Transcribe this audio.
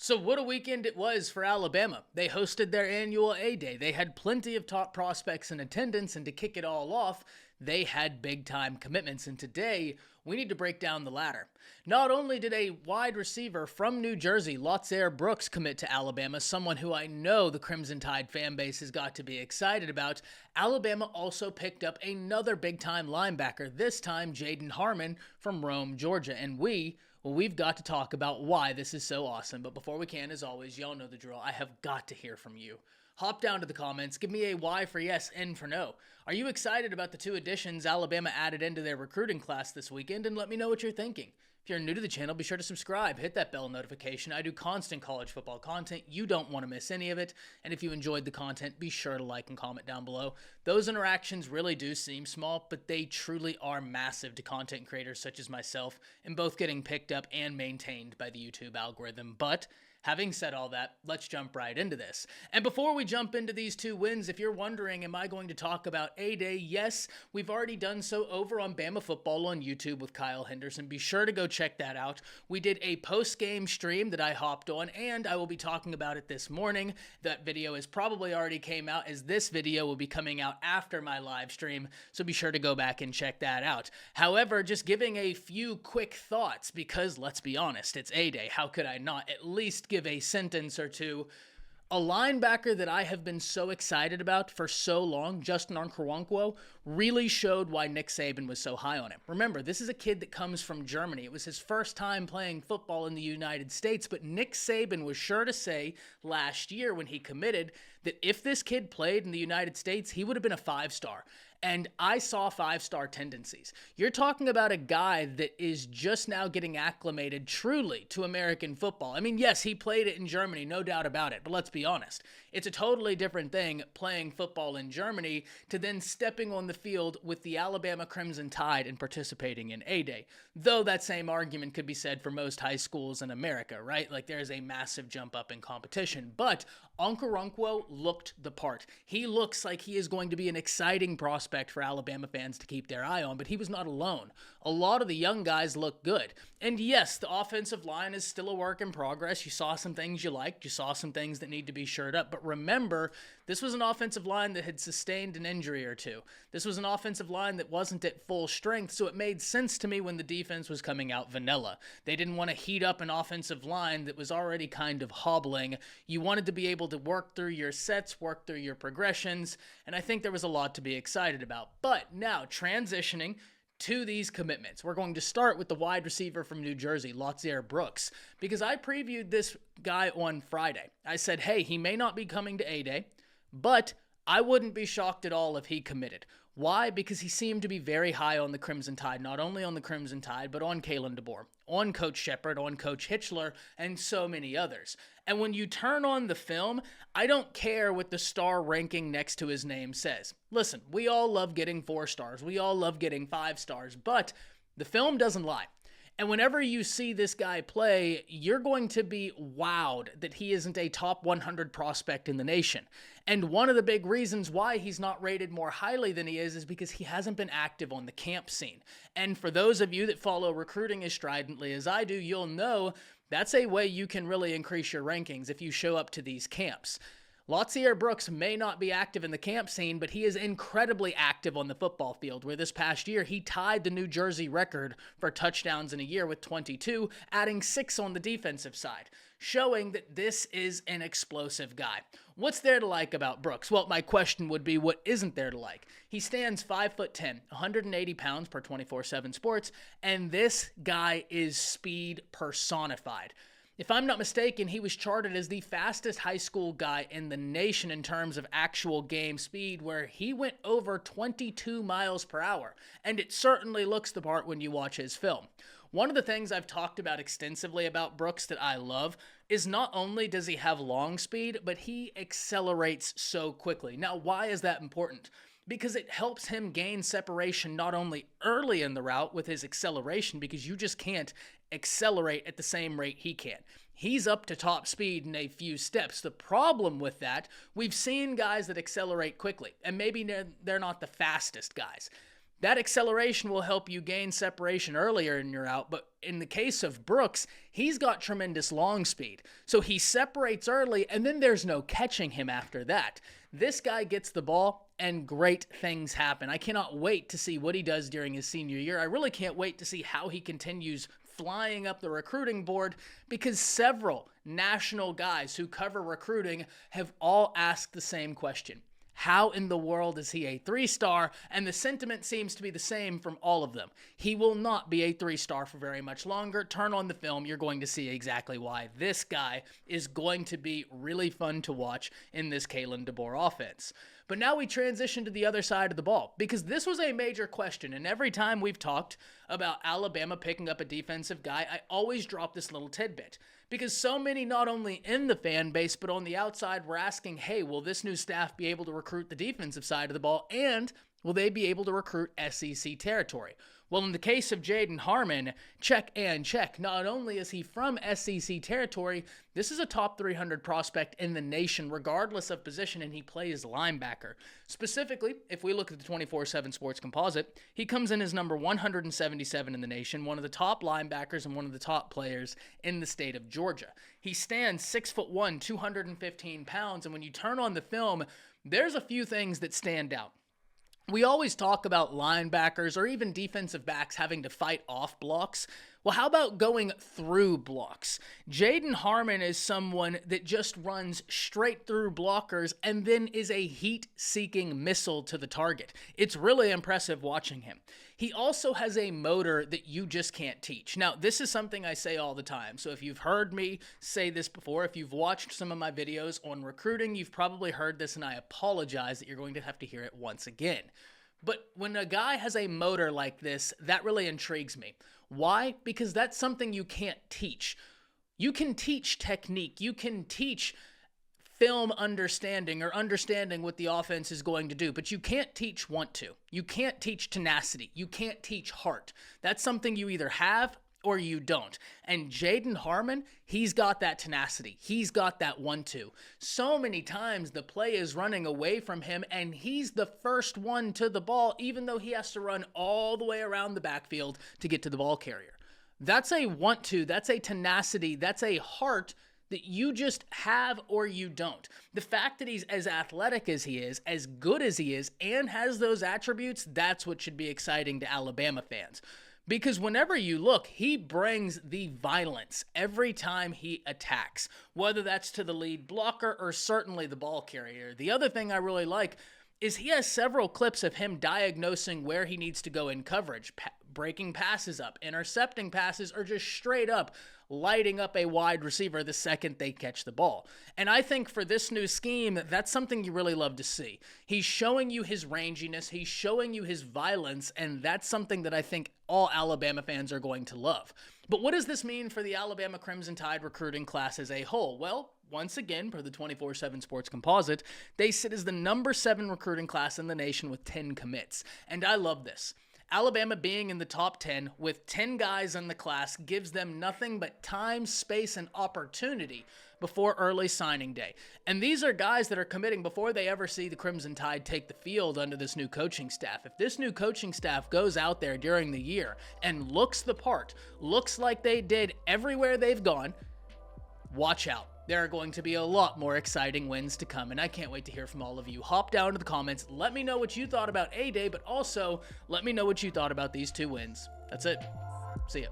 So what a weekend it was for Alabama. They hosted their annual A-Day. They had plenty of top prospects in attendance, and to kick it all off, they had big-time commitments. And today, we need to break down the ladder. Not only did a wide receiver from New Jersey, Lotze Brooks, commit to Alabama, someone who I know the Crimson Tide fan base has got to be excited about, Alabama also picked up another big-time linebacker, this time Jaden Harmon from Rome, Georgia. And we've got to talk about why this is so awesome. But before we can, as always, y'all know the drill. I have got to hear from you. Hop down to the comments. Give me a Y for yes, N for no. Are you excited about the two additions Alabama added into their recruiting class this weekend? And let me know what you're thinking. If you're new to the channel, be sure to subscribe. Hit that bell notification. I do constant college football content. You don't want to miss any of it. And if you enjoyed the content, be sure to like and comment down below. Those interactions really do seem small, but they truly are massive to content creators such as myself, in both getting picked up and maintained by the YouTube algorithm. But having said all that, let's jump right into this. And before we jump into these two wins, if you're wondering, am I going to talk about A-Day? Yes, we've already done so over on Bama Football on YouTube with Kyle Henderson. Be sure to go check that out. We did a post-game stream that I hopped on, and I will be talking about it this morning. That video is probably already came out, as this video will be coming out after my live stream, so be sure to go back and check that out. However, just giving a few quick thoughts, because let's be honest, it's A-Day. How could I not at least give a sentence or two? A linebacker that I have been so excited about for so long, Justin Okoronkwo, really showed why Nick Saban was so high on him. Remember, this is a kid that comes from Germany. It was his first time playing football in the United States, but Nick Saban was sure to say last year when he committed that if this kid played in the United States, he would have been a 5-star. And I saw 5-star tendencies. You're talking about a guy that is just now getting acclimated truly to American football. I mean, yes, he played it in Germany, no doubt about it. But let's be honest. It's a totally different thing playing football in Germany to then stepping on the field with the Alabama Crimson Tide and participating in A-Day. Though that same argument could be said for most high schools in America, right? Like there's a massive jump up in competition. But Okoronkwo looked the part. He looks like he is going to be an exciting prospect for Alabama fans to keep their eye on, but he was not alone. A lot of the young guys look good. And yes, the offensive line is still a work in progress. You saw some things you liked. You saw some things that need to be shored up. But remember, this was an offensive line that had sustained an injury or two. This was an offensive line that wasn't at full strength, so it made sense to me when the defense was coming out vanilla. They didn't want to heat up an offensive line that was already kind of hobbling. You wanted to be able to work through your sets, work through your progressions, and I think there was a lot to be excited about. But now, transitioning to these commitments, we're going to start with the wide receiver from New Jersey, Lotze Brooks, because I previewed this guy on Friday. I said, hey, he may not be coming to A-Day, but I wouldn't be shocked at all if he committed. Why? Because he seemed to be very high on the Crimson Tide, not only on the Crimson Tide, but on Kalen DeBoer, on Coach Shepard, on Coach Hitchler, and so many others. And when you turn on the film, I don't care what the star ranking next to his name says. Listen, we all love getting 4 stars. We all love getting 5 stars, but the film doesn't lie. And whenever you see this guy play, you're going to be wowed that he isn't a top 100 prospect in the nation. And one of the big reasons why he's not rated more highly than he is because he hasn't been active on the camp scene. And for those of you that follow recruiting as stridently as I do, you'll know that's a way you can really increase your rankings if you show up to these camps. Lotze Brooks may not be active in the camp scene, but he is incredibly active on the football field, where this past year he tied the New Jersey record for touchdowns in a year with 22, adding 6 on the defensive side, showing that this is an explosive guy. What's there to like about Brooks? Well, my question would be, what isn't there to like? He stands 5'10", 180 pounds per 24/7 Sports, and this guy is speed personified. If I'm not mistaken, he was charted as the fastest high school guy in the nation in terms of actual game speed, where he went over 22 miles per hour, and it certainly looks the part when you watch his film. One of the things I've talked about extensively about Brooks that I love is not only does he have long speed, but he accelerates so quickly. Now, why is that important? Because it helps him gain separation not only early in the route with his acceleration, because you just can't accelerate at the same rate he can. He's up to top speed in a few steps. The problem with that, we've seen guys that accelerate quickly, and maybe they're not the fastest guys. That acceleration will help you gain separation earlier in your route, but in the case of Brooks, he's got tremendous long speed. So he separates early, and then there's no catching him after that. This guy gets the ball, and great things happen. I cannot wait to see what he does during his senior year. I really can't wait to see how he continues flying up the recruiting board, because several national guys who cover recruiting have all asked the same question. How in the world is he a 3-star? And the sentiment seems to be the same from all of them. He will not be a 3-star for very much longer. Turn on the film, you're going to see exactly why. This guy is going to be really fun to watch in this Kalen DeBoer offense. But now we transition to the other side of the ball, because this was a major question. And every time we've talked about Alabama picking up a defensive guy, I always drop this little tidbit. Because so many, not only in the fan base, but on the outside, were asking, hey, will this new staff be able to recruit the defensive side of the ball? And will they be able to recruit SEC territory? Well, in the case of Jaden Harmon, check and check. Not only is he from SEC territory, this is a top 300 prospect in the nation, regardless of position, and he plays linebacker. Specifically, if we look at the 24/7 Sports Composite, he comes in as number 177 in the nation, one of the top linebackers and one of the top players in the state of Georgia. He stands 6'1", 215 pounds, and when you turn on the film, there's a few things that stand out. We always talk about linebackers or even defensive backs having to fight off blocks. Well, how about going through blocks? Jaden Harmon is someone that just runs straight through blockers and then is a heat-seeking missile to the target. It's really impressive watching him. He also has a motor that you just can't teach. Now, this is something I say all the time. So if you've heard me say this before, if you've watched some of my videos on recruiting, you've probably heard this, and I apologize that you're going to have to hear it once again. But when a guy has a motor like this, that really intrigues me. Why? Because that's something you can't teach. You can teach technique. You can teach film understanding or understanding what the offense is going to do, but you can't teach want to. You can't teach tenacity. You can't teach heart. That's something you either have or you don't. And Jaden Harmon, he's got that tenacity. He's got that 1-2. So many times the play is running away from him and he's the first one to the ball, even though he has to run all the way around the backfield to get to the ball carrier. That's a 1-2. That's a tenacity. That's a heart that you just have or you don't. The fact that he's as athletic as he is, as good as he is, and has those attributes, that's what should be exciting to Alabama fans. Because whenever you look, he brings the violence every time he attacks, whether that's to the lead blocker or certainly the ball carrier. The other thing I really like is he has several clips of him diagnosing where he needs to go in coverage, breaking passes up, intercepting passes, or just straight up lighting up a wide receiver the second they catch the ball. And I think for this new scheme, that's something you really love to see. He's showing you his ranginess, he's showing you his violence, and that's something that I think all Alabama fans are going to love. But what does this mean for the Alabama Crimson Tide recruiting class as a whole? Well, once again, per the 24/7 Sports Composite, they sit as the number 7 recruiting class in the nation with 10 commits. And I love this. Alabama being in the top 10 with 10 guys in the class gives them nothing but time, space, and opportunity before early signing day. And these are guys that are committing before they ever see the Crimson Tide take the field under this new coaching staff. If this new coaching staff goes out there during the year and looks the part, looks like they did everywhere they've gone, watch out. There are going to be a lot more exciting wins to come, and I can't wait to hear from all of you. Hop down to the comments. Let me know what you thought about A-Day, but also let me know what you thought about these 2 wins. That's it. See ya.